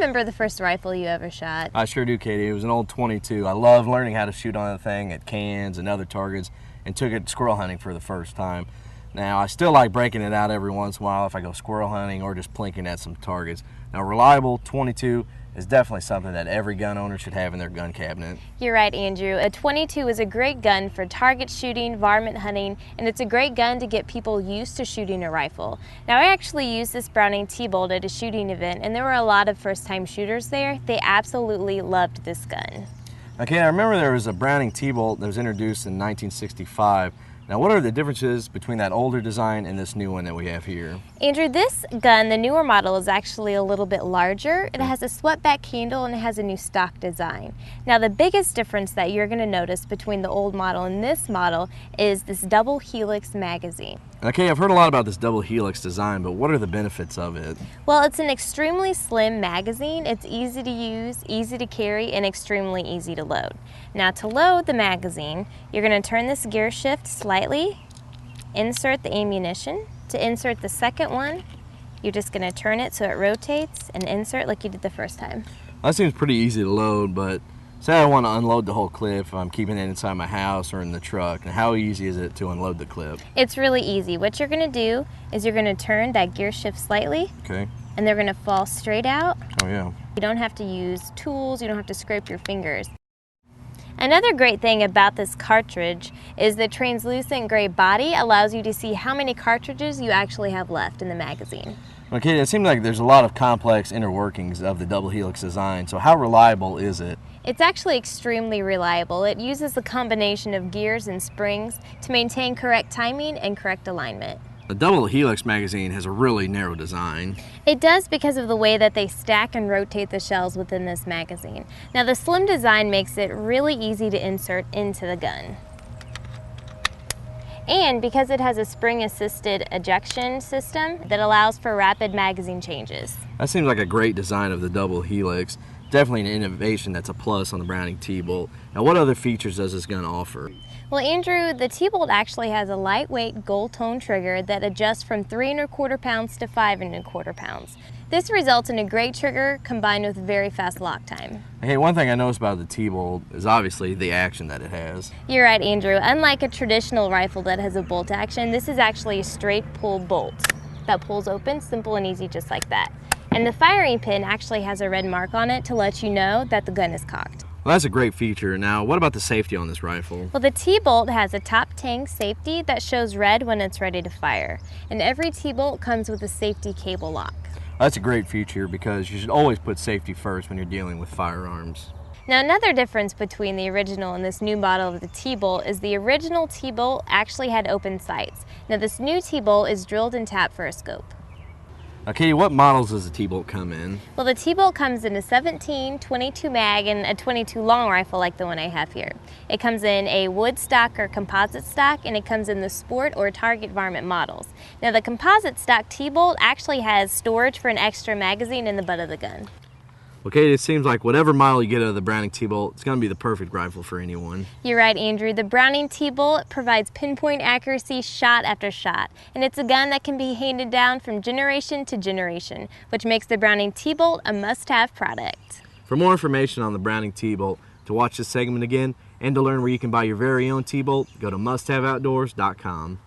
remember the first rifle you ever shot? I sure do, Katie. It was an old 22. I love learning how to shoot on the thing at cans and other targets, and took it squirrel hunting for the first time. Now, I still like breaking it out every once in a while if I go squirrel hunting or just plinking at some targets. Now, reliable 22 is definitely something that every gun owner should have in their gun cabinet. You're right, Andrew. A 22 is a great gun for target shooting, varmint hunting, and it's a great gun to get people used to shooting a rifle. Now, I actually used this Browning TBolt at a shooting event, and there were a lot of first-time shooters there. They absolutely loved this gun. Okay, I remember there was a Browning TBolt that was introduced in 1965. Now, what are the differences between that older design and this new one that we have here? Andrew, this gun, the newer model, is actually a little bit larger. It has a swept-back handle and it has a new stock design. Now, the biggest difference that you're going to notice between the old model and this model is this double helix magazine. Okay, I've heard a lot about this double helix design, but what are the benefits of it? Well, it's an extremely slim magazine. It's easy to use, easy to carry, and extremely easy to load. Now, to load the magazine, you're going to turn this gear shift slightly, insert the ammunition. To insert the second one, you're just going to turn it so it rotates and insert like you did the first time. That seems pretty easy to load, but say I want to unload the whole clip if I'm keeping it inside my house or in the truck. Now, how easy is it to unload the clip? It's really easy. What you're going to do is you're going to turn that gear shift slightly. Okay. And they're going to fall straight out. Oh, yeah. You don't have to use tools. You don't have to scrape your fingers. Another great thing about this cartridge is the translucent gray body allows you to see how many cartridges you actually have left in the magazine. Okay, it seems like there's a lot of complex inner workings of the double helix design, so how reliable is it? It's actually extremely reliable. It uses a combination of gears and springs to maintain correct timing and correct alignment. The double helix magazine has a really narrow design. It does because of the way that they stack and rotate the shells within this magazine. Now, the slim design makes it really easy to insert into the gun. And because it has a spring-assisted ejection system that allows for rapid magazine changes. That seems like a great design of the double helix. Definitely an innovation that's a plus on the Browning TBolt. Now, what other features does this gun offer? Well, Andrew, the TBolt actually has a lightweight gold tone trigger that adjusts from 3¼ pounds to 5¼ pounds. This results in a great trigger combined with very fast lock time. Hey, one thing I noticed about the TBolt is obviously the action that it has. You're right, Andrew. Unlike a traditional rifle that has a bolt action, this is actually a straight pull bolt that pulls open, simple and easy, just like that. And the firing pin actually has a red mark on it to let you know that the gun is cocked. Well, that's a great feature. Now, what about the safety on this rifle? Well, the TBolt has a top tank safety that shows red when it's ready to fire. And every TBolt comes with a safety cable lock. That's a great feature because you should always put safety first when you're dealing with firearms. Now, another difference between the original and this new model of the TBolt is the original TBolt actually had open sights. Now, this new TBolt is drilled and tapped for a scope. Okay, what models does the TBolt come in? Well, the TBolt comes in a 17, 22 mag, and a 22 long rifle like the one I have here. It comes in a wood stock or composite stock, and it comes in the sport or target varmint models. Now, the composite stock TBolt actually has storage for an extra magazine in the butt of the gun. Okay, it seems like whatever model you get out of the Browning TBolt, it's going to be the perfect rifle for anyone. You're right, Andrew. The Browning TBolt provides pinpoint accuracy shot after shot, and it's a gun that can be handed down from generation to generation, which makes the Browning TBolt a must-have product. For more information on the Browning TBolt, to watch this segment again, and to learn where you can buy your very own TBolt, go to musthaveoutdoors.com.